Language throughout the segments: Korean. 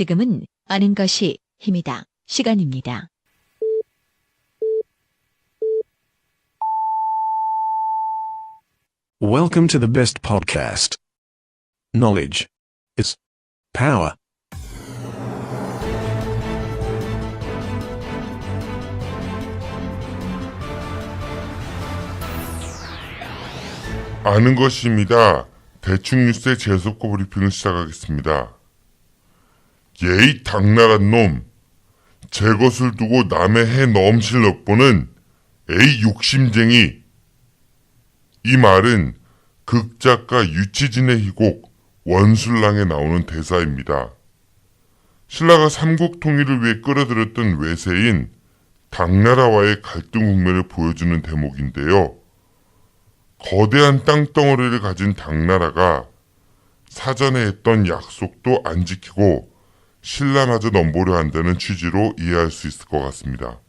지금은 아는 것이 힘이다. 시간입니다. Welcome to the best podcast. Knowledge is power. 아는 것입니다. 대충 뉴스의 재수없고 브리핑을 시작하겠습니다. 예이 당나란 놈, 제 것을 두고 남의 해 넘실 엿보는 에이 욕심쟁이. 이 말은 극작가 유치진의 희곡 원술랑에 나오는 대사입니다. 신라가 삼국 통일을 위해 끌어들였던 외세인 당나라와의 갈등 국면을 보여주는 대목인데요. 거대한 땅덩어리를 가진 당나라가 사전에 했던 약속도 안 지키고 신라마저 넘보려 한다는 취지로 이해할 수 있을 것 같습니다.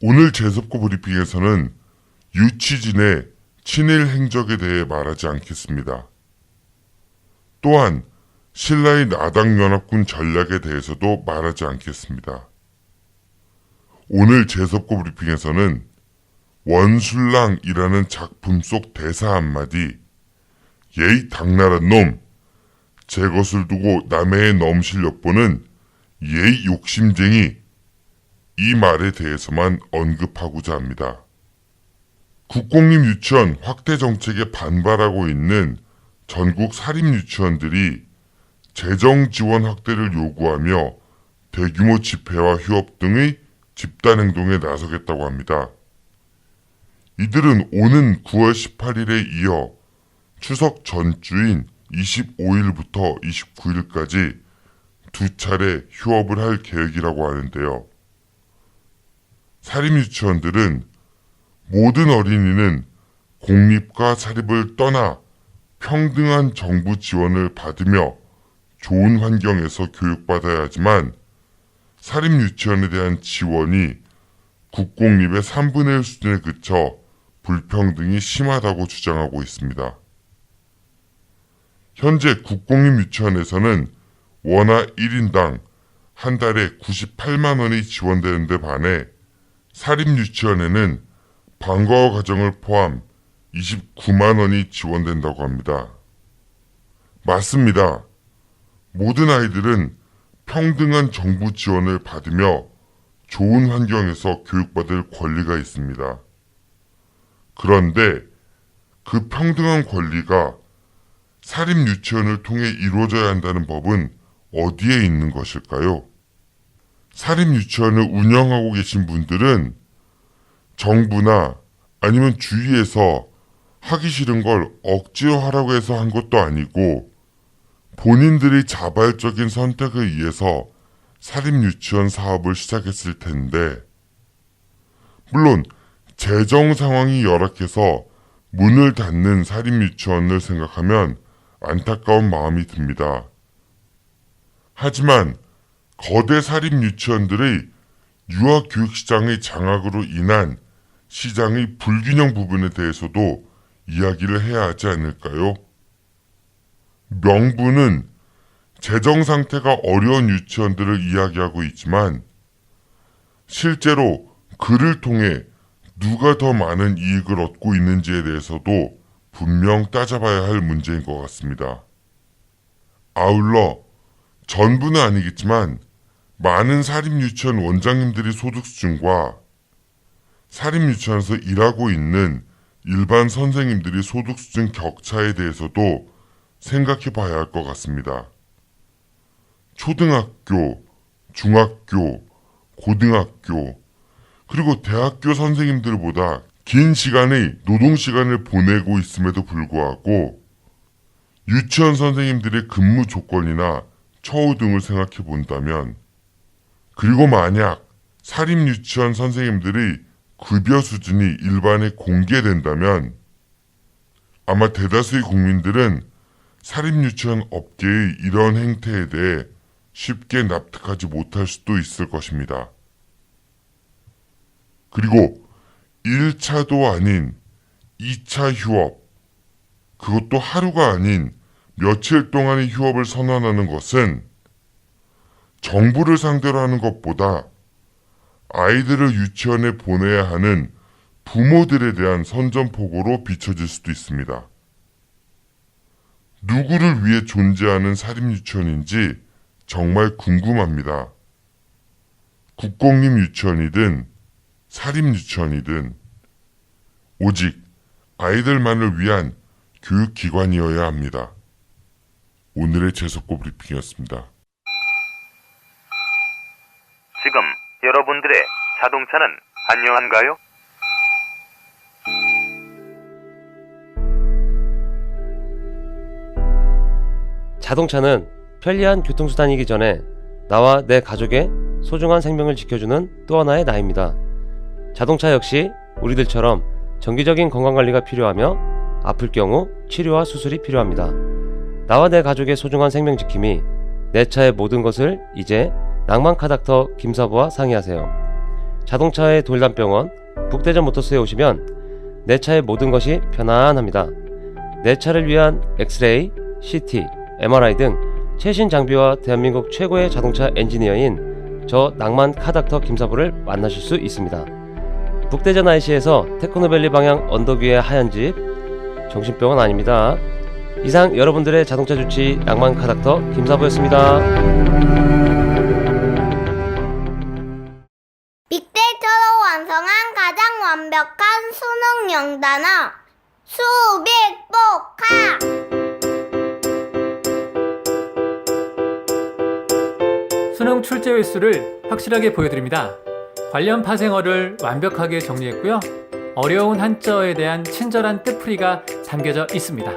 오늘 재수없고 브리핑에서는 유치진의 친일 행적에 대해 말하지 않겠습니다. 또한 신라의 나당연합군 전략에 대해서도 말하지 않겠습니다. 오늘 재수없고 브리핑에서는 원술랑이라는 작품 속 대사 한마디, 예이 당나란 놈, 제 것을 두고 남의 해 넘실 엿보는 예이 욕심쟁이, 이 말에 대해서만 언급하고자 합니다. 국공립 유치원 확대 정책에 반발하고 있는 전국 사립 유치원들이 재정 지원 확대를 요구하며 대규모 집회와 휴업 등의 집단 행동에 나서겠다고 합니다. 이들은 오는 9월 18일에 이어 추석 전주인 25일부터 29일까지 두 차례 휴업을 할 계획이라고 하는데요. 사립유치원들은 모든 어린이는 공립과 사립을 떠나 평등한 정부 지원을 받으며 좋은 환경에서 교육받아야 하지만 사립유치원에 대한 지원이 국공립의 3분의 1 수준에 그쳐 불평등이 심하다고 주장하고 있습니다. 현재 국공립 유치원에서는 원화 1인당 한 달에 98만 원이 지원되는 데 반해 사립 유치원에는 방과후 과정을 포함 29만 원이 지원된다고 합니다. 맞습니다. 모든 아이들은 평등한 정부 지원을 받으며 좋은 환경에서 교육받을 권리가 있습니다. 그런데 그 평등한 권리가 사립 유치원을 통해 이루어져야 한다는 법은 어디에 있는 것일까요? 사립 유치원을 운영하고 계신 분들은 정부나 아니면 주위에서 하기 싫은 걸 억지로 하라고 해서 한 것도 아니고 본인들이 자발적인 선택에 의해서 사립 유치원 사업을 시작했을 텐데, 물론 재정 상황이 열악해서 문을 닫는 사립 유치원을 생각하면 안타까운 마음이 듭니다. 하지만 거대 사립 유치원들의 유아교육시장의 장악으로 인한 시장의 불균형 부분에 대해서도 이야기를 해야 하지 않을까요? 명분은 재정 상태가 어려운 유치원들을 이야기하고 있지만 실제로 그를 통해 누가 더 많은 이익을 얻고 있는지에 대해서도 분명 따져봐야 할 문제인 것 같습니다. 아울러 전부는 아니겠지만 많은 사립유치원 원장님들의 소득 수준과 사립유치원에서 일하고 있는 일반 선생님들의 소득 수준 격차에 대해서도 생각해 봐야 할 것 같습니다. 초등학교, 중학교, 고등학교, 그리고 대학교 선생님들보다 긴 시간의 노동시간을 보내고 있음에도 불구하고 유치원 선생님들의 근무 조건이나 처우 등을 생각해 본다면, 그리고 만약 사립유치원 선생님들의 급여 수준이 일반에 공개된다면 아마 대다수의 국민들은 사립유치원 업계의 이런 행태에 대해 쉽게 납득하지 못할 수도 있을 것입니다. 그리고 1차도 아닌 2차 휴업, 그것도 하루가 아닌 며칠 동안의 휴업을 선언하는 것은 정부를 상대로 하는 것보다 아이들을 유치원에 보내야 하는 부모들에 대한 선전포고로 비춰질 수도 있습니다. 누구를 위해 존재하는 사립유치원인지 정말 궁금합니다. 국공립 유치원이든 사립유치원이든 오직 아이들만을 위한 교육기관이어야 합니다. 오늘의 재석고 브리핑이었습니다. 지금 여러분들의 자동차는 안녕한가요? 자동차는 편리한 교통수단이기 전에 나와 내 가족의 소중한 생명을 지켜주는 또 하나의 나입니다. 자동차 역시 우리들처럼 정기적인 건강관리가 필요하며 아플 경우 치료와 수술이 필요합니다. 나와 내 가족의 소중한 생명 지킴이 내 차의 모든 것을 이제 낭만카닥터 김사부와 상의하세요. 자동차의 돌담병원 북대전 모터스에 오시면 내 차의 모든 것이 편안합니다. 내 차를 위한 엑스레이, CT, MRI 등 최신 장비와 대한민국 최고의 자동차 엔지니어인 저 낭만카닥터 김사부를 만나실 수 있습니다. 북대전 IC에서 테크노밸리 방향 언덕 위의 하얀 집, 정신병원 아닙니다. 이상 여러분들의 자동차 주치 낭만카닥터 김사부였습니다. 빅데이터로 완성한 가장 완벽한 수능 영단어 수빅복화. 수능 출제 횟수를 확실하게 보여드립니다. 관련 파생어를 완벽하게 정리했고요. 어려운 한자어에 대한 친절한 뜻풀이가 담겨져 있습니다.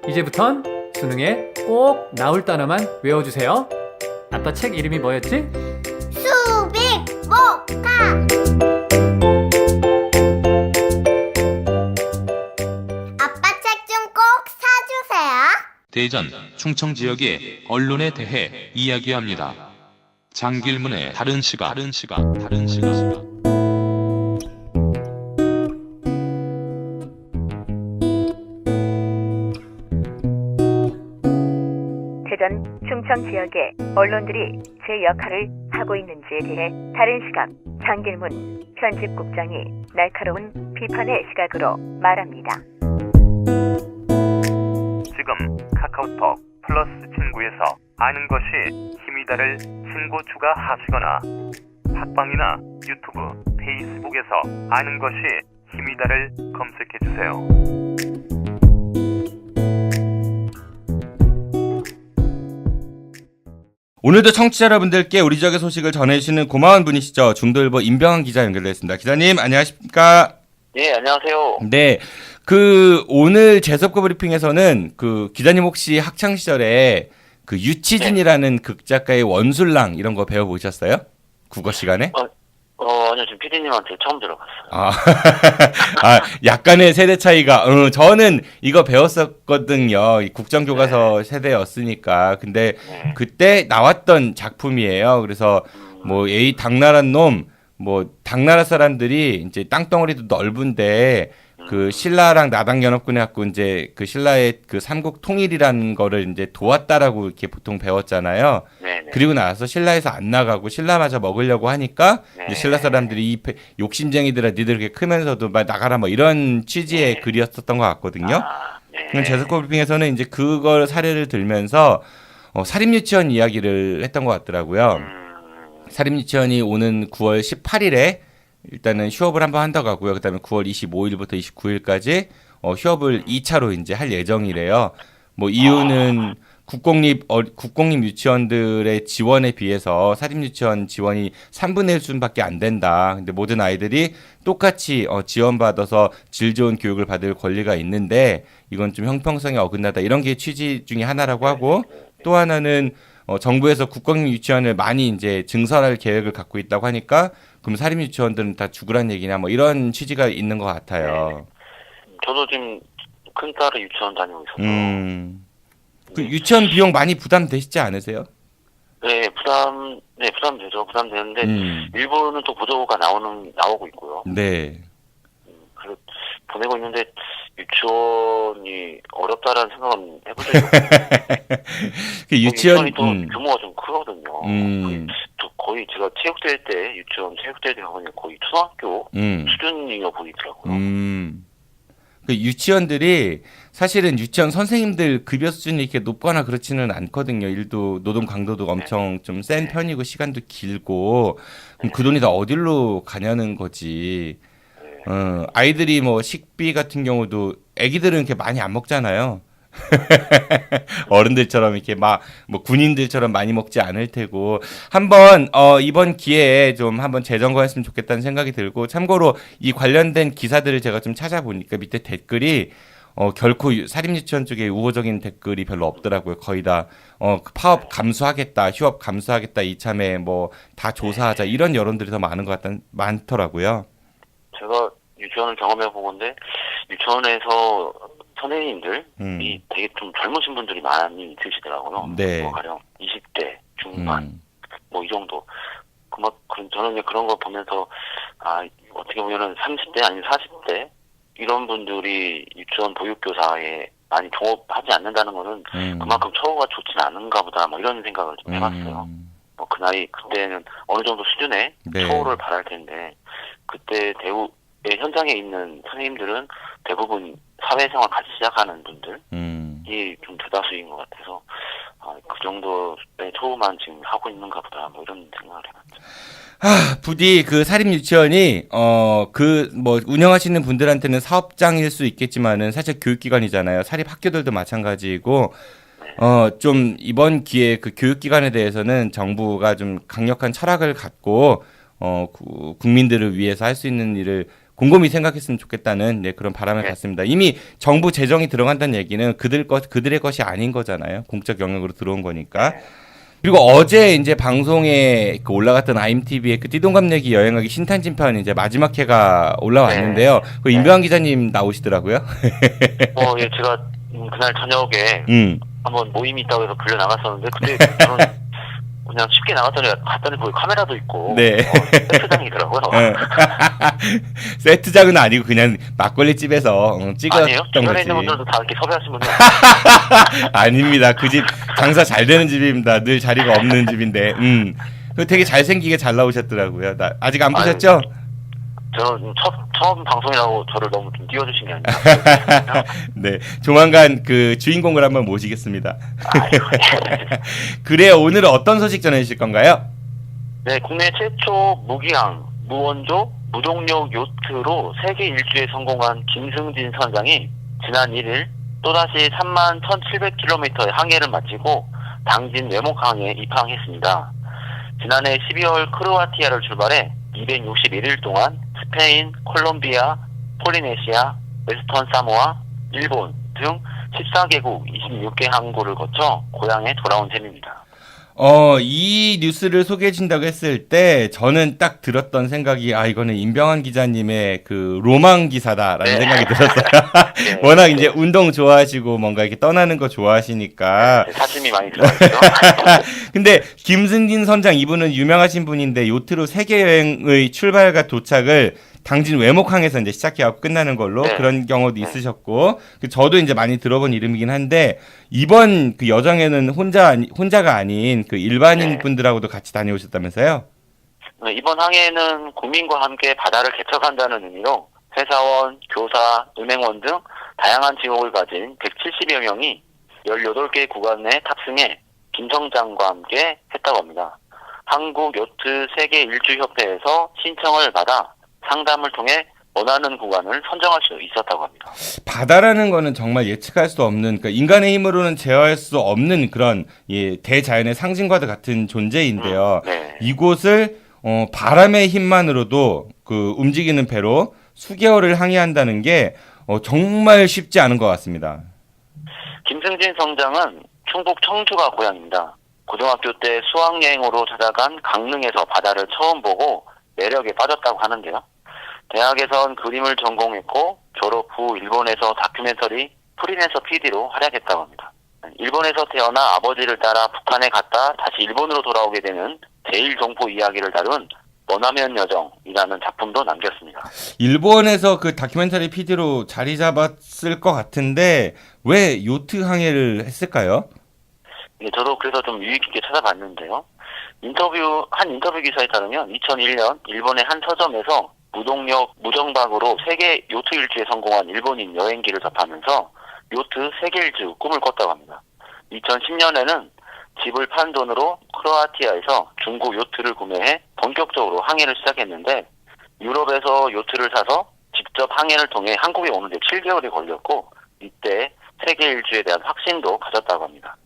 이제부턴 수능에 꼭 나올 단어만 외워주세요. 아빠 책 이름이 뭐였지? 수빅복화. 아빠 책 좀 꼭 사주세요. 대전, 충청 지역의 언론에 대해 이야기합니다. 장길문의 다른 시각. 대전, 충청 지역의 언론들이 제 역할을 하고 있는지에 대해 다른 시각 장길문 편집국장이 날카로운 비판의 시각으로 말합니다. 지금 카카오톡 플러스 친구에서 아는 것이 힘이다를 친구 추가하시거나 팟빵이나 유튜브, 페이스북에서 아는 것이 힘이다를 검색해주세요. 오늘도 청취자 여러분들께 우리 지역의 소식을 전해주시는 고마운 분이시죠. 중도일보 임병환 기자 연결됐습니다. 기자님 안녕하십니까? 네, 안녕하세요. 네, 오늘 재석고 브리핑에서는 기자님 혹시 학창 시절에 유치진이라는 극작가의 원술랑 이런 거 배워보셨어요? 국어 시간에? 아니요, 지금 PD님한테 처음 들어봤어요. 약간의 세대 차이가, 저는 이거 배웠었거든요. 국정교과서 세대였으니까. 근데 그때 나왔던 작품이에요. 그래서 당나란 놈, 당나라 사람들이 이제 땅덩어리도 넓은데, 신라랑 나당 연합군에 갖고 이제 신라의 삼국 통일이라는 거를 이제 도왔다라고 이렇게 보통 배웠잖아요. 네네. 그리고 나서 신라에서 안 나가고 신라마저 먹으려고 하니까 이제 신라 사람들이 욕심쟁이들아 니들 이렇게 크면서도 막 나가라 이런 취지의 글이었었던 것 같거든요. 재석고 브리핑에서는 이제 그걸 사례를 들면서 사립유치원 이야기를 했던 것 같더라고요. 사립유치원이 오는 9월 18일에 일단은 휴업을 한번 한다고 하고요. 그다음에 9월 25일부터 29일까지 휴업을 2차로 이제 할 예정이래요. 이유는 국공립 유치원들의 지원에 비해서 사립유치원 지원이 3분의 1 수준밖에 안 된다. 근데 모든 아이들이 똑같이 지원받아서 질 좋은 교육을 받을 권리가 있는데 이건 좀 형평성에 어긋나다. 이런 게 취지 중에 하나라고 하고, 또 하나는 정부에서 국공립 유치원을 많이 이제 증설할 계획을 갖고 있다고 하니까 그럼 사립 유치원들은 다 죽으란 얘기냐 이런 취지가 있는 것 같아요. 저도 지금 큰 딸을 유치원 다니고 있어서. 유치원 비용 많이 부담되시지 않으세요? 네, 부담되죠. 부담되는데 일부는 또 보조가 나오고 있고요. 네. 그래서 보내고 있는데 유치원이 어렵다라는 생각은 해본 적이 없어요. 유치원이 또 규모가 좀 크거든요. 거의 제가 체육대회 때, 유치원 체육대회 때 가보니 거의 초등학교 수준이어 보이더라고요. 그 유치원들이 사실은 유치원 선생님들 급여 수준이 이렇게 높거나 그렇지는 않거든요. 일도 노동 강도도 엄청 좀 센 편이고 시간도 길고 그럼 그 돈이 다 어디로 가냐는 거지. 아이들이 뭐 식비 같은 경우도 애기들은 이렇게 많이 안 먹잖아요. 어른들처럼 이렇게 막 뭐 군인들처럼 많이 먹지 않을 테고 한번 이번 기회에 좀 한번 재점검했으면 좋겠다는 생각이 들고 참고로 이 관련된 기사들을 제가 좀 찾아보니까 밑에 댓글이 결코 사립유치원 쪽에 우호적인 댓글이 별로 없더라고요. 거의 다 파업 감수하겠다, 휴업 감수하겠다, 이참에 뭐 다 조사하자 이런 여론들이 더 많더라고요. 제가 유치원을 경험해 보건데 유치원에서 선생님들이 되게 좀 젊으신 분들이 많이 있으시더라고요. 네. 뭐 가령 20대 중반 뭐 이 정도. 저는 이제 그런 거 보면서 어떻게 보면은 30대 아니면 40대 이런 분들이 유치원 보육교사에 많이 종업하지 않는다는 거는 그만큼 처우가 좋지는 않은가 보다 뭐 이런 생각을 좀 해봤어요. 뭐 그 나이 그때는 어느 정도 수준의 처우를 바랄 텐데 그때 대우의 현장에 있는 선생님들은 대부분 사회생활 같이 시작하는 분들이 좀 대다수인 것 같아서 그 정도의 처우만 지금 하고 있는가 보다 뭐 이런 생각을 해봤죠. 부디 그 사립유치원이 그 뭐 운영하시는 분들한테는 사업장일 수 있겠지만은 사실 교육기관이잖아요. 사립학교들도 마찬가지고 좀 이번 기회에 그 교육기관에 대해서는 정부가 좀 강력한 철학을 갖고 국민들을 위해서 할 수 있는 일을 곰곰이 생각했으면 좋겠다는 그런 바람을 갖습니다. 이미 정부 재정이 들어간다는 얘기는 그들의 것이 아닌 거잖아요. 공적 영역으로 들어온 거니까. 그리고 어제 이제 방송에 올라갔던 IMTV의 그 띠동갑 내기 여행하기 신탄진 편 이제 마지막 회가 올라왔는데요. 그 임병환 기자님 나오시더라고요. 예, 제가 그날 저녁에 한번 모임이 있다고 해서 불려 나갔었는데 그때 저는 그냥 쉽게 나갔더니 거기 카메라도 있고 세트장이더라고요. 세트장은 아니고 그냥 막걸리 집에서 찍었던 거지. 주변에 있는 분들도 다 이렇게 섭외하신 분들 아닙니다. 그 집 장사 잘 되는 집입니다. 늘 자리가 없는 집인데. 되게 잘생기게 잘 나오셨더라고요. 아직 안 보셨죠? 저는 처음 방송이라고 저를 너무 좀 띄워주신 게 아니라. 네, 조만간 그 주인공을 한번 모시겠습니다. 그래요, 오늘은 어떤 소식 전해주실 건가요? 네, 국내 최초 무기항, 무원조, 무동력 요트로 세계 일주에 성공한 김승진 선장이 지난 1일 또다시 31,700km의 항해를 마치고 당진 외목항에 입항했습니다. 지난해 12월 크로아티아를 출발해 261일 동안 스페인, 콜롬비아, 폴리네시아, 웨스턴 사모아, 일본 등 14개국 26개 항구를 거쳐 고향에 돌아온 셈입니다. 이 뉴스를 소개해 준다고 했을 때 저는 딱 들었던 생각이 이거는 임병환 기자님의 그 로망 기사다라는 생각이 들었어요. 워낙 이제 운동 좋아하시고 뭔가 이렇게 떠나는 거 좋아하시니까. 사심이 많이 들어가죠. 근데 김승진 선장 이분은 유명하신 분인데 요트로 세계 여행의 출발과 도착을 당진 외목항에서 이제 시작해갖고 끝나는 걸로 그런 경우도 있으셨고 저도 이제 많이 들어본 이름이긴 한데 이번 그 여정에는 혼자가 아닌 그 일반인 분들하고도 같이 다녀오셨다면서요? 이번 항해는 국민과 함께 바다를 개척한다는 의미로 회사원, 교사, 은행원 등 다양한 직업을 가진 170여 명이 18개 구간에 탑승해 김 선장과 함께 했다고 합니다. 한국 요트 세계 일주협회에서 신청을 받아 상담을 통해 원하는 구간을 선정할 수 있었다고 합니다. 바다라는 거는 정말 예측할 수 없는, 그러니까 인간의 힘으로는 제어할 수 없는 그런 대자연의 상징과도 같은 존재인데요. 이곳을 바람의 힘만으로도 그 움직이는 배로 수개월을 항해한다는 게 정말 쉽지 않은 것 같습니다. 김승진 선장은 충북 청주가 고향입니다. 고등학교 때 수학여행으로 찾아간 강릉에서 바다를 처음 보고 매력에 빠졌다고 하는데요. 대학에선 그림을 전공했고 졸업 후 일본에서 다큐멘터리 프리랜서 PD로 활약했다고 합니다. 일본에서 태어나 아버지를 따라 북한에 갔다 다시 일본으로 돌아오게 되는 제1동포 이야기를 다룬 머나면 여정이라는 작품도 남겼습니다. 일본에서 그 다큐멘터리 PD로 자리 잡았을 것 같은데 왜 요트 항해를 했을까요? 예, 저도 그래서 좀 유익 있게 찾아봤는데요. 한 인터뷰 기사에 따르면 2001년 일본의 한 서점에서 무동력 무정박으로 세계 요트 일주에 성공한 일본인 여행기를 접하면서 요트 세계 일주 꿈을 꿨다고 합니다. 2010년에는 집을 판 돈으로 크로아티아에서 중고 요트를 구매해 본격적으로 항해를 시작했는데 유럽에서 요트를 사서 직접 항해를 통해 한국에 오는데 7개월이 걸렸고 이때 세계 일주에 대한 확신도 가졌다고 합니다.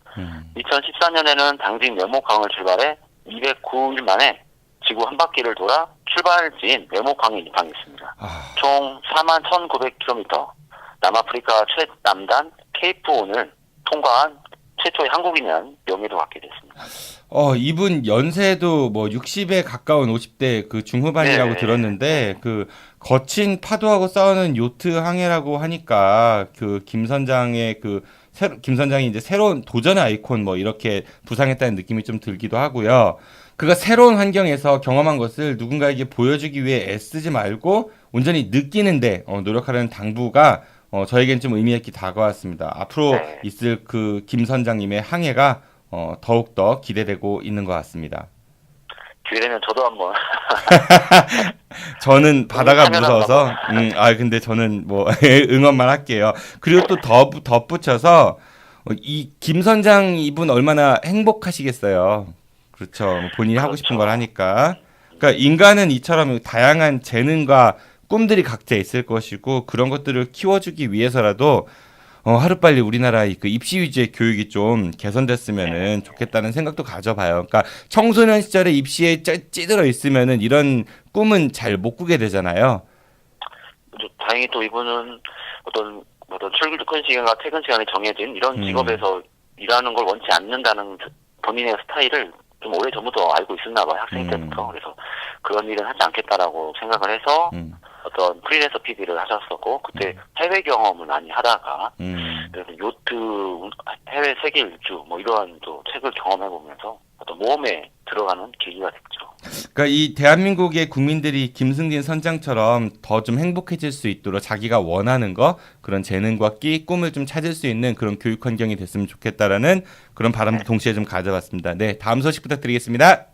2014년에는 당진 외목항을 출발해 209일 만에 지구 한 바퀴를 돌아 출발지인 외목항에 입항했습니다. 총 41,900km 남아프리카 최남단 케이프온을 통과한 최초의 한국인이라는 명예도 갖게 됐습니다. 이분 연세도 뭐 60에 가까운 50대 그 중후반이라고 네. 들었는데 그 거친 파도하고 싸우는 요트 항해라고 하니까 그 김 선장이 이제 새로운 도전의 아이콘 뭐 이렇게 부상했다는 느낌이 좀 들기도 하고요. 그가 새로운 환경에서 경험한 것을 누군가에게 보여주기 위해 애쓰지 말고 온전히 느끼는데 노력하려는 당부가 저에겐 좀 의미 있게 다가왔습니다. 앞으로 있을 그 김 선장님의 항해가 더욱더 기대되고 있는 것 같습니다. 기회되면 저도 한번. 저는 바다가 무서워서, 근데 저는 뭐 응원만 할게요. 그리고 또 덧붙여서 이 김 선장 이분 얼마나 행복하시겠어요. 그렇죠. 본인이 하고 싶은 걸 하니까. 그러니까 인간은 이처럼 다양한 재능과 꿈들이 각자 있을 것이고 그런 것들을 키워주기 위해서라도 하루빨리 우리나라의 그 입시 위주의 교육이 좀 개선됐으면은 좋겠다는 생각도 가져봐요. 그러니까 청소년 시절에 입시에 찌들어 있으면은 이런 꿈은 잘 못 꾸게 되잖아요. 다행히 또 이분은 어떤 출근 시간과 퇴근 시간이 정해진 이런 직업에서 일하는 걸 원치 않는다는 본인의 스타일을 좀 오래전부터 알고 있었나 봐요. 학생 때부터. 그래서 그런 일은 하지 않겠다라고 생각을 해서 어떤 프리랜서 PD를 하셨었고 그때 해외 경험을 많이 하다가 그래서 요트 해외 세계 일주 뭐 이러한 또 책을 경험해 보면서 어떤 모험에 들어가는 계기가 됐죠. 그러니까 이 대한민국의 국민들이 김승진 선장처럼 더 좀 행복해질 수 있도록 자기가 원하는 거 그런 재능과 끼 꿈을 좀 찾을 수 있는 그런 교육 환경이 됐으면 좋겠다라는 그런 바람도 동시에 좀 가져봤습니다. 네, 다음 소식 부탁드리겠습니다.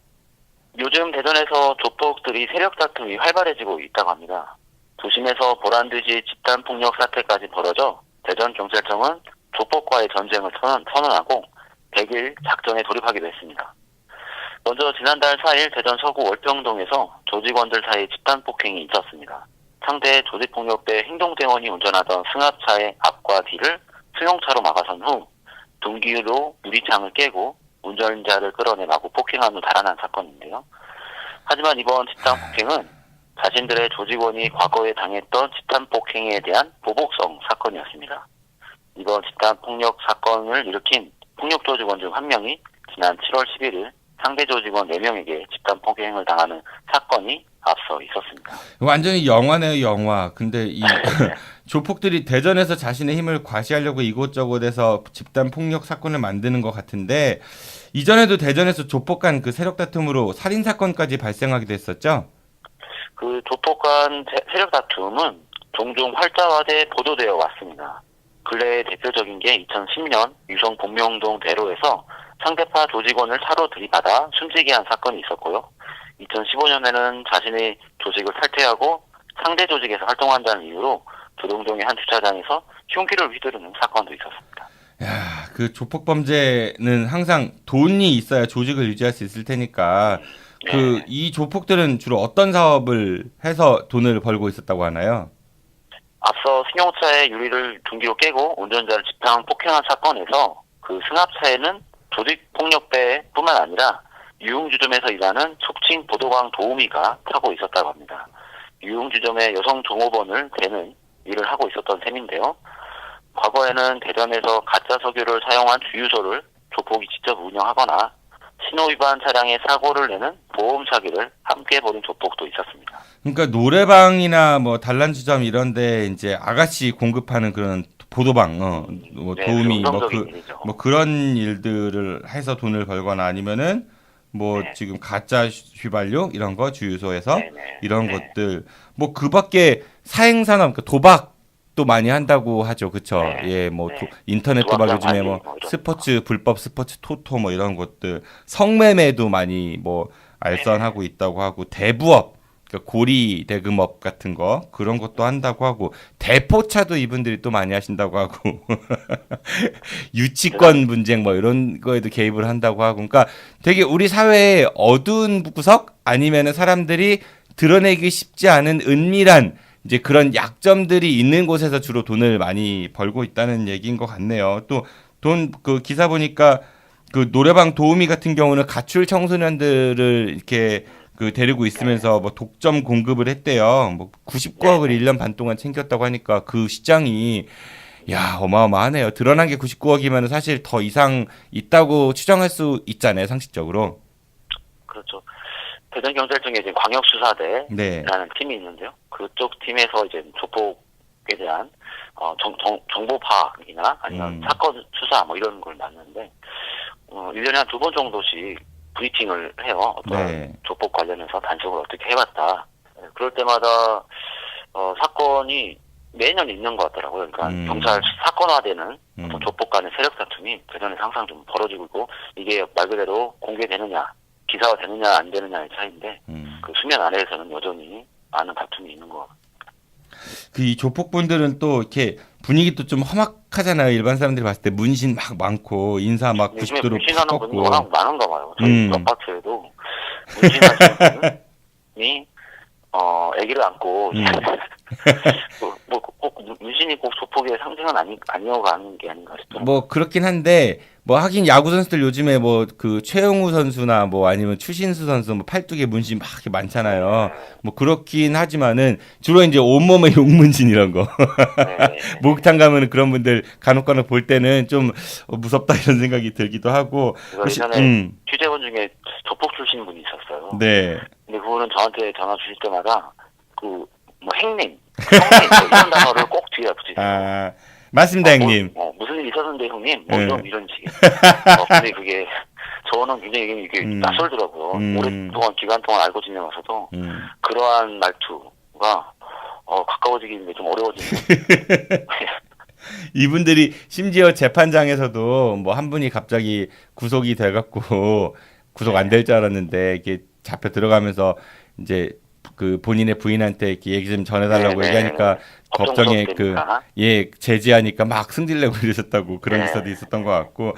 요즘 대전에서 조폭들이 세력 다툼이 활발해지고 있다고 합니다. 도심에서 보란듯이 집단폭력 사태까지 벌어져 대전경찰청은 조폭과의 전쟁을 선언하고 100일 작전에 돌입하기로 했습니다. 먼저 지난달 4일 대전 서구 월평동에서 조직원들 사이 집단폭행이 있었습니다. 상대 조직폭력배 행동대원이 운전하던 승합차의 앞과 뒤를 승용차로 막아선 후 둔기로 유리창을 깨고 운전자를 끌어내 마구 폭행한 후 달아난 사건인데요. 하지만 이번 집단폭행은 자신들의 조직원이 과거에 당했던 집단폭행에 대한 보복성 사건이었습니다. 이번 집단폭력 사건을 일으킨 폭력조직원 중 한 명이 지난 7월 11일 상대 조직원 4명에게 집단폭행을 당하는 사건이 앞서 있었습니다. 완전히 영화네요, 영화. 근데 이 조폭들이 대전에서 자신의 힘을 과시하려고 이곳저곳에서 집단폭력 사건을 만드는 것 같은데 이전에도 대전에서 조폭 간 그 세력 다툼으로 살인 사건까지 발생하기도 했었죠? 그 조폭 간 세력 다툼은 종종 활자화돼 보도되어 왔습니다. 근래에 대표적인 게 2010년 유성 본명동 대로에서 상대파 조직원을 차로 들이받아 숨지게 한 사건이 있었고요. 2015년에는 자신의 조직을 탈퇴하고 상대 조직에서 활동한다는 이유로 도동동의 한 주차장에서 흉기를 휘두르는 사건도 있었습니다. 야, 그 조폭 범죄는 항상 돈이 있어야 조직을 유지할 수 있을 테니까 그 이 조폭들은 주로 어떤 사업을 해서 돈을 벌고 있었다고 하나요? 앞서 승용차의 유리를 둔기로 깨고 운전자를 집단 폭행한 사건에서 그 승합차에는 조직폭력배뿐만 아니라 유흥주점에서 일하는 촉칭 보도광 도우미가 타고 있었다고 합니다. 유흥주점의 여성 종업원을 대는 일을 하고 있었던 셈인데요. 과거에는 대전에서 가짜 석유를 사용한 주유소를 조폭이 직접 운영하거나 신호위반 차량에 사고를 내는 보험 사기를 함께 벌인 조폭도 있었습니다. 그러니까 노래방이나 뭐 단란주점 이런데 이제 아가씨 공급하는 그런 보도방, 뭐 도우미, 뭐 그런 일들을 해서 돈을 벌거나 아니면은 뭐 지금 가짜 휘발유 이런 거 주유소에서 이런 것들 뭐 그밖에 사행산업, 그러니까 도박도 도박도 많이 한다고 하죠. 그쵸? 네. 예, 뭐 네. 인터넷 도박 도박장 요즘에 뭐 관리, 이런 스포츠 불법 스포츠 토토 뭐 이런 것들, 성매매도 많이 뭐 알선하고 있다고 하고, 대부업, 그러니까 고리 대금업 같은 거 그런 것도 한다고 하고, 대포차도 이분들이 또 많이 하신다고 하고 유치권 분쟁 뭐 이런 거에도 개입을 한다고 하고, 그러니까 되게 우리 사회의 어두운 구석 아니면은 사람들이 드러내기 쉽지 않은 은밀한 이제 그런 약점들이 있는 곳에서 주로 돈을 많이 벌고 있다는 얘기인 것 같네요. 또 돈 그 기사 보니까 그 노래방 도우미 같은 경우는 가출 청소년들을 이렇게 그 데리고 있으면서 뭐 독점 공급을 했대요. 뭐 99억을 1년 반 동안 챙겼다고 하니까 그 시장이 야 어마어마하네요. 드러난 게 99억이면 사실 더 이상 있다고 추정할 수 있잖아요, 상식적으로. 그렇죠. 대전경찰청에 이제 광역수사대라는 네. 팀이 있는데요. 그쪽 팀에서 이제 조폭에 대한 정보 파악이나 아니면 사건 수사 뭐 이런 걸 맡는데 1년에 한 2번 정도씩 브리핑을 해요. 어떤 네. 조폭 관련해서 단속을 어떻게 해봤다. 그럴 때마다 사건이 매년 있는 것 같더라고요. 그러니까 경찰 사건화되는 어떤 조폭 간의 세력 다툼이 대전에서 항상 좀 벌어지고 있고, 이게 말 그대로 공개되느냐 기사화 되느냐 안 되느냐의 차이인데 그 수면 아래에서는 여전히 많은 다툼이 있는 것 같아요. 그 이 조폭분들은 또 이렇게 분위기도 좀 험악하잖아요. 일반 사람들이 봤을 때 문신 막 많고 인사 막 90도로 문신하는 꺾고. 분이 워낙 많은가 봐요. 저희 아파트에도 문신하시는 분이 아기를 안고 꼭 문신이 꼭 조폭의 상징은 아니어가는 게 아닌가 싶더라고요. 뭐 그렇긴 한데 뭐 하긴 야구 선수들 요즘에 뭐 그 최영우 선수나 뭐 아니면 추신수 선수 뭐 팔뚝에 문신 막 이렇게 많잖아요. 뭐 그렇긴 하지만은 주로 이제 온몸에 용문신 이런 거. 목욕탕 가면은 그런 분들 간혹 볼 때는 좀 무섭다 이런 생각이 들기도 하고. 예전에 취재원 중에 조폭 출신 분이 있었어요. 네. 근데 그분은 저한테 전화 주실 때마다 그 뭐 형님 뭐 이런 단어를 꼭 뒤에 붙이세요. 아, 맞습니다, 형님. 무슨 일 있었는데 형님 뭐 이런 식의. 근데 그게 저는 굉장히 이게 낯설더라고요. 오랫동안 기간 동안 알고 지내면서도 그러한 말투가 가까워지기는 좀 어려워지는. 이분들이 심지어 재판장에서도 뭐 한 분이 갑자기 구속이 돼갖고 구속 안 될 줄 알았는데 이게 잡혀 들어가면서 이제 그 본인의 부인한테 이렇게 얘기 좀 전해달라고 얘기하니까 법정에 제지하니까 막 승질내고 이러셨다고 그런 기사도 있었던 것 같고.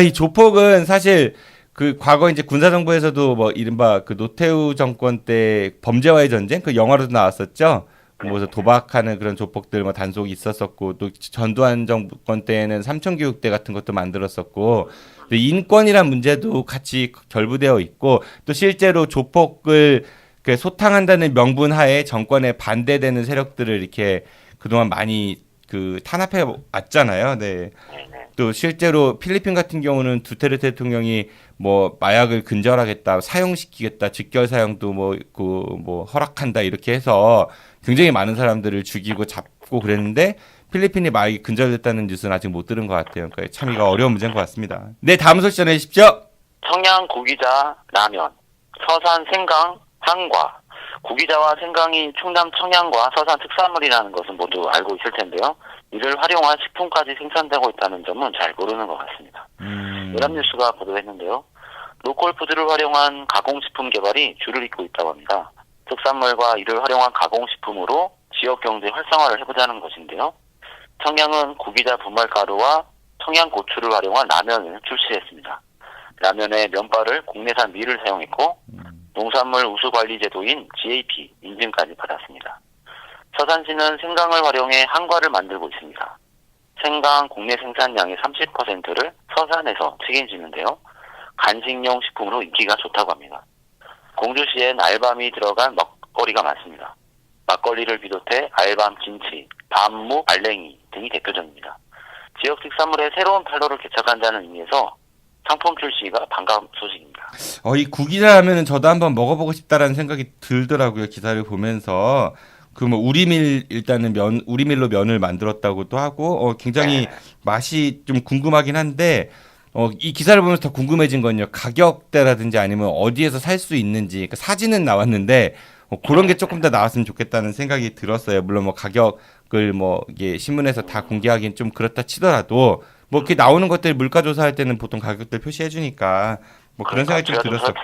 이 조폭은 사실 그 과거 이제 군사정부에서도 뭐 이른바 그 노태우 정권 때 범죄와의 전쟁 그 영화로도 나왔었죠. 뭐 도박하는 그런 조폭들 뭐 단속이 있었었고, 또 전두환 정권 때는 삼천교육대 같은 것도 만들었었고, 인권이란 문제도 같이 결부되어 있고, 또 실제로 조폭을 소탕한다는 명분 하에 정권에 반대되는 세력들을 이렇게 그동안 많이 그 탄압해 왔잖아요. 네. 또 실제로 필리핀 같은 경우는 두테르테 대통령이 뭐 마약을 근절하겠다, 사용시키겠다, 직결 사용도 뭐 허락한다 이렇게 해서 굉장히 많은 사람들을 죽이고 잡고 그랬는데 필리핀이 마약이 근절됐다는 뉴스는 아직 못 들은 것 같아요. 그러니까 참이가 어려운 문제인 것 같습니다. 네, 다음 소식 전해주십시오. 청양 고기자 라면, 서산 생강 한과. 고기자와 생강이 충남 청양과 서산 특산물이라는 것은 모두 알고 있을 텐데요. 이를 활용한 식품까지 생산되고 있다는 점은 잘 모르는 것 같습니다. 연합뉴스가 보도했는데요. 로컬푸드를 활용한 가공식품 개발이 줄을 잇고 있다고 합니다. 특산물과 이를 활용한 가공식품으로 지역경제 활성화를 해보자는 것인데요. 청양은 고기자 분말가루와 청양고추를 활용한 라면을 출시했습니다. 라면에 면발을 국내산 밀을 사용했고 농산물 우수관리 제도인 GAP 인증까지 받았습니다. 서산시는 생강을 활용해 한과를 만들고 있습니다. 생강 국내 생산량의 30%를 서산에서 책임지는데요. 간식용 식품으로 인기가 좋다고 합니다. 공주시엔 알밤이 들어간 먹거리가 많습니다. 막걸리를 비롯해 알밤, 김치, 밤무, 알랭이 등이 대표적입니다. 지역 특산물의 새로운 판로를 개척한다는 의미에서 상품 출시가 반가운 소식입니다. 이 구기자 하면은 저도 한번 먹어보고 싶다라는 생각이 들더라고요. 기사를 보면서. 그 뭐 우리밀 일단은 우리밀로 면을 만들었다고도 하고 굉장히 맛이 좀 궁금하긴 한데 이 기사를 보면서 더 궁금해진 건요. 가격대라든지 아니면 어디에서 살 수 있는지. 그러니까 사진은 나왔는데 그런 게 조금 더 나왔으면 좋겠다는 생각이 들었어요. 물론 뭐 가격을 뭐 이게 신문에서 다 공개하기는 좀 그렇다 치더라도 뭐 이렇게 나오는 것들 물가 조사할 때는 보통 가격들 표시해 주니까 뭐 그런 생각이 좀 들었었고.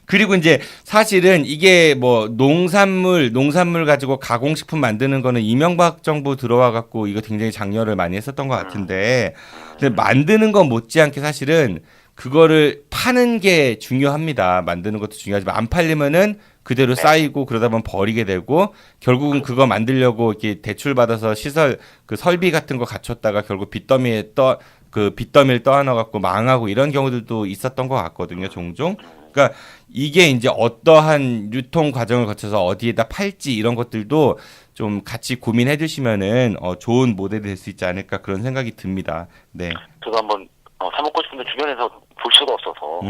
그리고 이제 사실은 이게 뭐 농산물 가지고 가공식품 만드는 거는 이명박 정부 들어와 갖고 이거 굉장히 장려를 많이 했었던 것 같은데 근데 만드는 거 못지않게 사실은 그거를 파는 게 중요합니다. 만드는 것도 중요하지만 안 팔리면은 그대로 쌓이고 그러다 보면 버리게 되고 결국은 그거 만들려고 이렇게 대출 받아서 시설 그 설비 같은 거 갖췄다가 결국 빚더미를 떠안아 갖고 망하고 이런 경우들도 있었던 것 같거든요. 종종. 그러니까 이게 이제 어떠한 유통 과정을 거쳐서 어디에다 팔지 이런 것들도 좀 같이 고민해 주시면은 좋은 모델이 될 수 있지 않을까 그런 생각이 듭니다. 네. 저도 한번 사먹고 싶은데 주변에서 볼 수가 없어서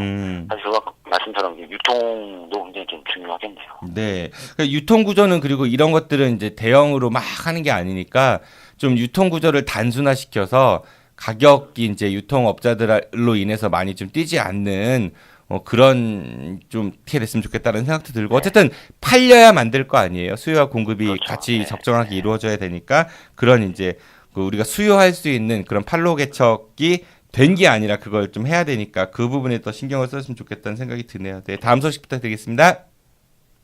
사실 제가 말씀처럼 유통도 굉장히 좀 중요하겠네요. 네. 그러니까 유통 구조는 그리고 이런 것들은 이제 대형으로 막 하는 게 아니니까 좀 유통 구조를 단순화시켜서 가격이 이제 유통업자들로 인해서 많이 좀 뛰지 않는 그런 좀 피해 됐으면 좋겠다는 생각도 들고 어쨌든 팔려야 만들 거 아니에요. 수요와 공급이 그렇죠. 같이 적정하게 이루어져야 되니까 그런 이제 우리가 수요할 수 있는 그런 판로 개척이 된 게 아니라 그걸 좀 해야 되니까 그 부분에 더 신경을 썼으면 좋겠다는 생각이 드네요. 네, 다음 소식 부탁드리겠습니다.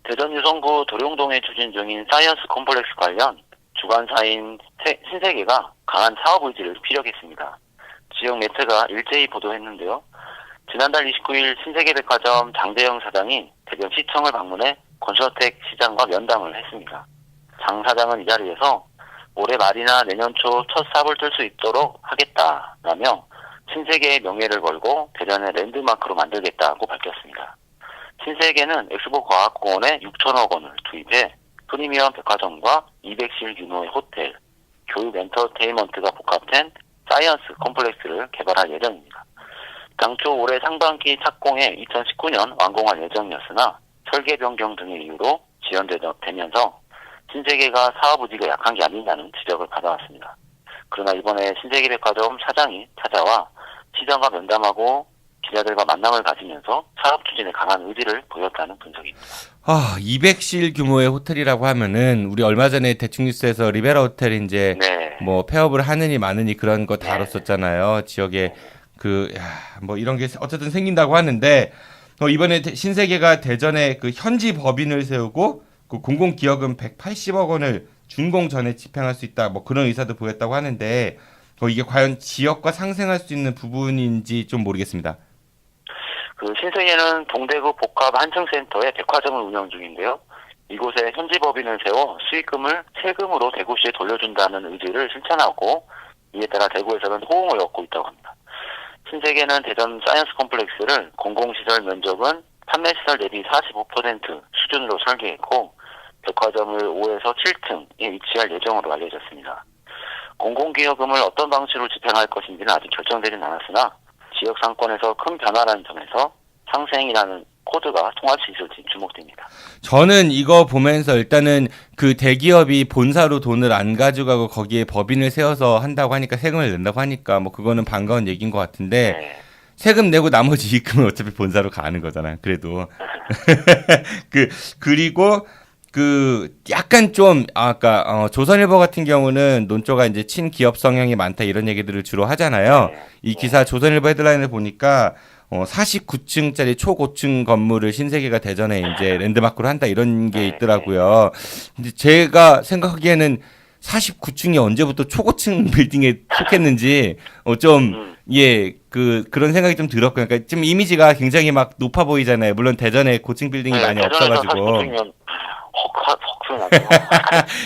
대전 유성구 도룡동에 추진 중인 사이언스 콤플렉스 관련 주관사인 신세계가 강한 사업 의지를 피력했습니다. 지역 매체가 일제히 보도했는데요. 지난달 29일 신세계백화점 장대영 사장이 대전시청을 방문해 권서택 시장과 면담을 했습니다. 장 사장은 이 자리에서 올해 말이나 내년 초 첫 사업을 뜰 수 있도록 하겠다라며 신세계의 명예를 걸고 대전의 랜드마크로 만들겠다고 밝혔습니다. 신세계는 엑스포 과학공원에 6천억 원을 투입해 프리미엄 백화점과 200실 규모의 호텔, 교육 엔터테인먼트가 복합된 사이언스 컴플렉스를 개발할 예정입니다. 당초 올해 상반기 착공해 2019년 완공할 예정이었으나 설계 변경 등의 이유로 지연되면서 신세계가 사업 의지가 약한 게 아니냐는 지적을 받아왔습니다. 그러나 이번에 신세계백화점 사장이 찾아와 시장과 면담하고 기자들과 만남을 가지면서 사업 추진에 강한 의지를 보였다는 분석입니다. 200실 규모의 호텔이라고 하면은 우리 얼마 전에 대충뉴스에서 리베라 호텔 이제 뭐 폐업을 하느니 마느니 그런 거 다뤘었잖아요. 지역에 뭐 이런 게 어쨌든 생긴다고 하는데 이번에 신세계가 대전에 그 현지 법인을 세우고 그 공공기여금 180억 원을 준공 전에 집행할 수 있다. 뭐 그런 의사도 보였다고 하는데 이게 과연 지역과 상생할 수 있는 부분인지 좀 모르겠습니다. 그 신세계는 동대구 복합 한층센터에 백화점을 운영 중인데요. 이곳에 현지 법인을 세워 수익금을 세금으로 대구시에 돌려준다는 의지를 실천하고 이에 따라 대구에서는 호응을 얻고 있다고 합니다. 신세계는 대전 사이언스 컴플렉스를 공공시설 면적은 판매시설 대비 45% 수준으로 설계했고 백화점을 5에서 7층에 위치할 예정으로 알려졌습니다. 공공기여금을 어떤 방식으로 집행할 것인지는 아직 결정되진 않았으나 지역 상권에서 큰 변화라는 점에서 상생이라는 코드가 통할 수 있을지 주목됩니다. 저는 이거 보면서 일단은 그 대기업이 본사로 돈을 안 가져가고 거기에 법인을 세워서 한다고 하니까 세금을 낸다고 하니까 뭐 그거는 반가운 얘기인 것 같은데 세금 내고 나머지 이익금은 어차피 본사로 가는 거잖아요. 그래도 그리고 약간 좀 아까 조선일보 같은 경우는 논조가 이제 친기업 성향이 많다 이런 얘기들을 주로 하잖아요. 이 기사 조선일보 헤드라인을 보니까 49층짜리 초고층 건물을 신세계가 대전에 이제 랜드마크로 한다 이런 게 있더라고요. 근데 제가 생각하기에는 49층이 언제부터 초고층 빌딩에 속했는지 그런 생각이 좀 들었고요. 그러니까 좀 이미지가 굉장히 막 높아 보이잖아요. 물론 대전에 고층 빌딩이 많이 없어가지고.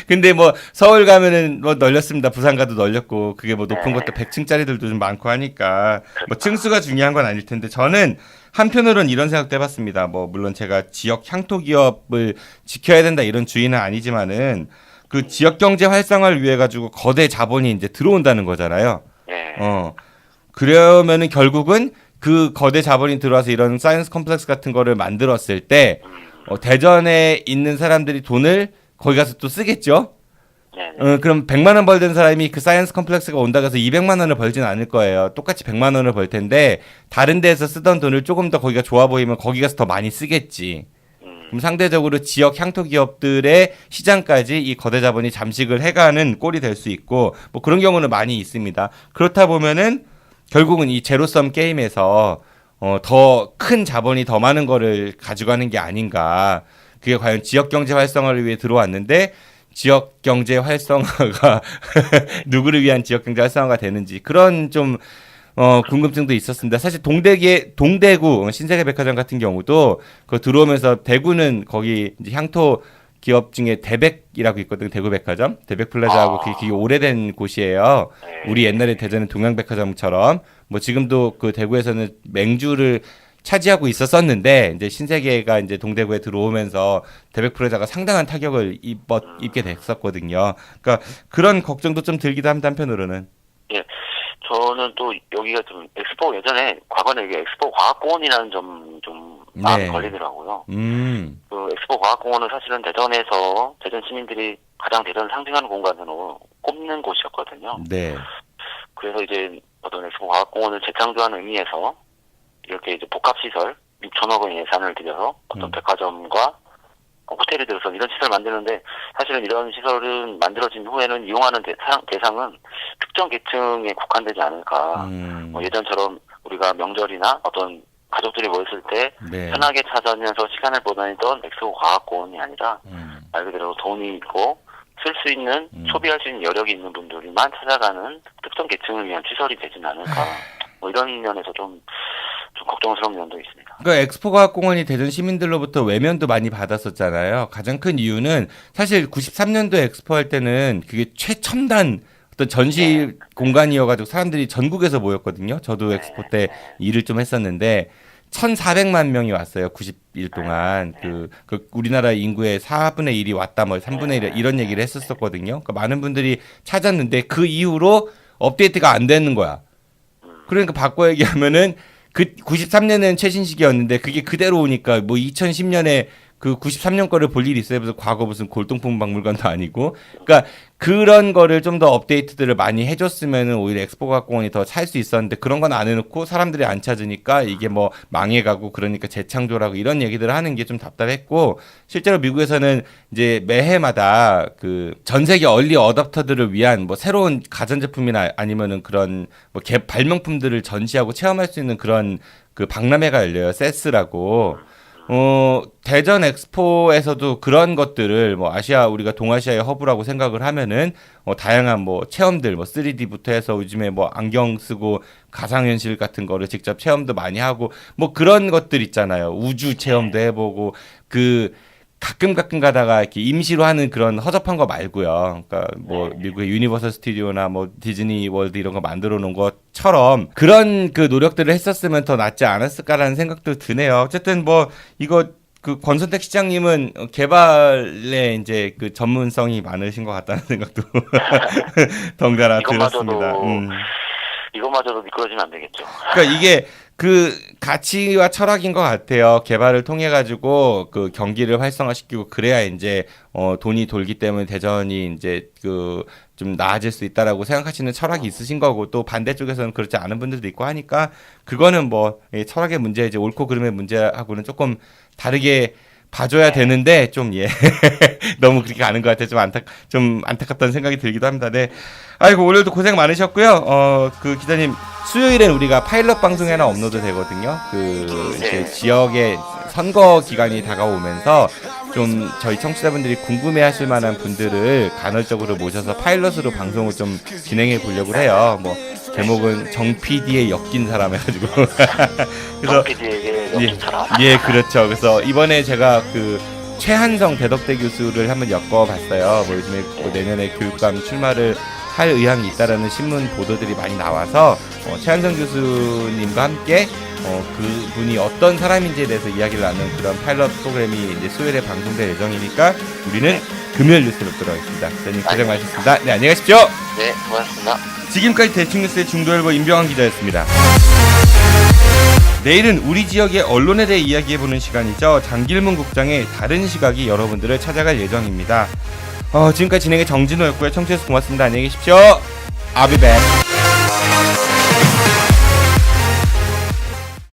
근데 뭐 서울 가면은 뭐 널렸습니다. 부산 가도 널렸고 그게 뭐 높은 것도 100층짜리들도 좀 많고 하니까 뭐 층수가 중요한 건 아닐 텐데 저는 한편으로는 이런 생각도 해봤습니다. 뭐 물론 제가 지역 향토 기업을 지켜야 된다 이런 주의는 아니지만은 그 지역 경제 활성화를 위해 가지고 거대 자본이 이제 들어온다는 거잖아요. 그러면은 결국은 그 거대 자본이 들어와서 이런 사이언스 컴플렉스 같은 거를 만들었을 때 대전에 있는 사람들이 돈을 거기 가서 또 쓰겠죠. 그럼 100만 원 벌던 사람이 그 사이언스 컴플렉스가 온다고 해서 200만 원을 벌진 않을 거예요. 똑같이 100만 원을 벌 텐데 다른 데에서 쓰던 돈을 조금 더 거기가 좋아 보이면 거기 가서 더 많이 쓰겠지. 그럼 상대적으로 지역 향토 기업들의 시장까지 이 거대 자본이 잠식을 해가는 꼴이 될 수 있고 뭐 그런 경우는 많이 있습니다. 그렇다 보면은 결국은 이 제로섬 게임에서 더 큰 자본이 더 많은 거를 가져가는 게 아닌가. 그게 과연 지역 경제 활성화를 위해 들어왔는데 지역 경제 활성화가 누구를 위한 지역 경제 활성화가 되는지 그런 좀 궁금증도 있었습니다. 사실 동대구 신세계 백화점 같은 경우도 그 들어오면서 대구는 거기 이제 향토 기업 중에 대백이라고 있거든요. 대구 백화점, 대백 플라자하고 그게 오래된 곳이에요. 우리 옛날에 대전의 동양백화점처럼 뭐 지금도 그 대구에서는 맹주를 차지하고 있었었는데 이제 신세계가 이제 동대구에 들어오면서 대백 플라자가 상당한 타격을 입게 됐었거든요. 그러니까 그런 걱정도 좀 들기도 합니다. 한편으로는. 예, 저는 또 여기가 좀 엑스포 예전에 과거에 이게 엑스포 과학공원이라는 점 좀 마음이 걸리더라고요. 그 엑스포 과학공원은 사실은 대전에서 대전 시민들이 가장 대전을 상징하는 공간으로 꼽는 곳이었거든요. 네. 그래서 이제 어떤 엑스포 과학공원을 재창조하는 의미에서 이렇게 이제 복합시설 6천억 원 예산을 들여서 어떤 백화점과 호텔이 들어서 이런 시설을 만드는데 사실은 이런 시설은 만들어진 후에는 이용하는 대상은 특정 계층에 국한되지 않을까. 뭐 예전처럼 우리가 명절이나 어떤 가족들이 모였을 때 편하게 찾아오면서 시간을 보내던 엑스포 과학공원이 아니라 말 그대로 돈이 있고 쓸 수 있는 소비할 수 있는 여력이 있는 분들만 찾아가는 특정 계층을 위한 시설이 되진 않을까. 뭐 이런 면에서 좀 걱정스러운 면도 있습니다. 그러니까 엑스포 과학공원이 대전 시민들로부터 외면도 많이 받았었잖아요. 가장 큰 이유는 사실 93년도 엑스포 할 때는 그게 최첨단 어떤 전시 공간이어가지고 사람들이 전국에서 모였거든요. 저도 엑스포 때 일을 좀 했었는데 1,400만 명이 왔어요. 90일 동안. 그 우리나라 인구의 4분의 1이 왔다, 뭐 3분의 1 이런 얘기를 했었거든요. 그러니까 많은 분들이 찾았는데 그 이후로 업데이트가 안 되는 거야. 그러니까 바꿔 얘기하면은 그 93년에는 최신식이었는데 그게 그대로 오니까 뭐 2010년에 그 93년 거를 볼 일이 있어요. 그래서 과거 무슨 골동품 박물관도 아니고. 그러니까 그런 거를 좀 더 업데이트들을 많이 해줬으면은 오히려 엑스포 과학공원이 더 찰 수 있었는데 그런 건 안 해놓고 사람들이 안 찾으니까 이게 뭐 망해가고 그러니까 재창조라고 이런 얘기들을 하는 게 좀 답답했고 실제로 미국에서는 이제 매해마다 그 전 세계 얼리 어댑터들을 위한 뭐 새로운 가전제품이나 아니면은 그런 뭐 발명품들을 전시하고 체험할 수 있는 그런 그 박람회가 열려요. 세스라고. 대전 엑스포에서도 그런 것들을 뭐 우리가 동아시아의 허브라고 생각을 하면은 다양한 뭐 체험들 뭐 3D부터 해서 요즘에 뭐 안경 쓰고 가상현실 같은 거를 직접 체험도 많이 하고 뭐 그런 것들 있잖아요. 우주 체험도 해보고 가끔 가다가 이렇게 임시로 하는 그런 허접한 거 말고요. 그러니까 뭐 미국의 유니버설 스튜디오나 뭐 디즈니 월드 이런 거 만들어 놓은 것처럼 그런 그 노력들을 했었으면 더 낫지 않았을까라는 생각도 드네요. 어쨌든 뭐 이거 그 권선택 시장님은 개발에 이제 그 전문성이 많으신 것 같다는 생각도 덩달아 들었습니다. 이것마저도 미끄러지면 안 되겠죠. 그러니까 이게 그 가치와 철학인 것 같아요. 개발을 통해 가지고 그 경기를 활성화시키고 그래야 이제 돈이 돌기 때문에 대전이 이제 그 좀 나아질 수 있다라고 생각하시는 철학이 있으신 거고 또 반대쪽에서는 그렇지 않은 분들도 있고 하니까 그거는 뭐 철학의 문제 이제 옳고 그름의 문제하고는 조금 다르게 봐줘야 되는데 좀 너무 그렇게 가는 것 같아 좀 안타깝다는 생각이 들기도 합니다. 네. 아이고 오늘도 고생 많으셨고요. 그 기자님 수요일엔 우리가 파일럿 방송이 하나 업로드 되거든요. 이제 지역의 선거 기간이 다가오면서 좀 저희 청취자분들이 궁금해하실 만한 분들을 간헐적으로 모셔서 파일럿으로 방송을 좀 진행해 보려고 해요. 뭐 제목은 정 PD의 엮인 사람 해가지고 그래서 예 그렇죠. 그래서 이번에 제가 그 최한성 대덕대 교수를 한번 엮어봤어요. 뭐 요즘에 뭐 내년에 교육감 출마를 할 의향이 있다라는 신문 보도들이 많이 나와서 최한성 교수님과 함께 그분이 어떤 사람인지에 대해서 이야기를 나누는 그런 파일럿 프로그램이 이제 수요일에 방송될 예정이니까 우리는 금요일 뉴스로 돌아오겠습니다. 기자님 고생 많으셨습니다. 네, 안녕히 가십시오. 네, 고맙습니다. 지금까지 대충뉴스의 중도일보 임병환 기자였습니다. 내일은 우리 지역의 언론에 대해 이야기해보는 시간이죠. 장길문 국장의 다른 시각이 여러분들을 찾아갈 예정입니다. 지금까지 진행의 정진호였고요. 청취해주셔서 고맙습니다. 안녕히 계십시오. I'll be back.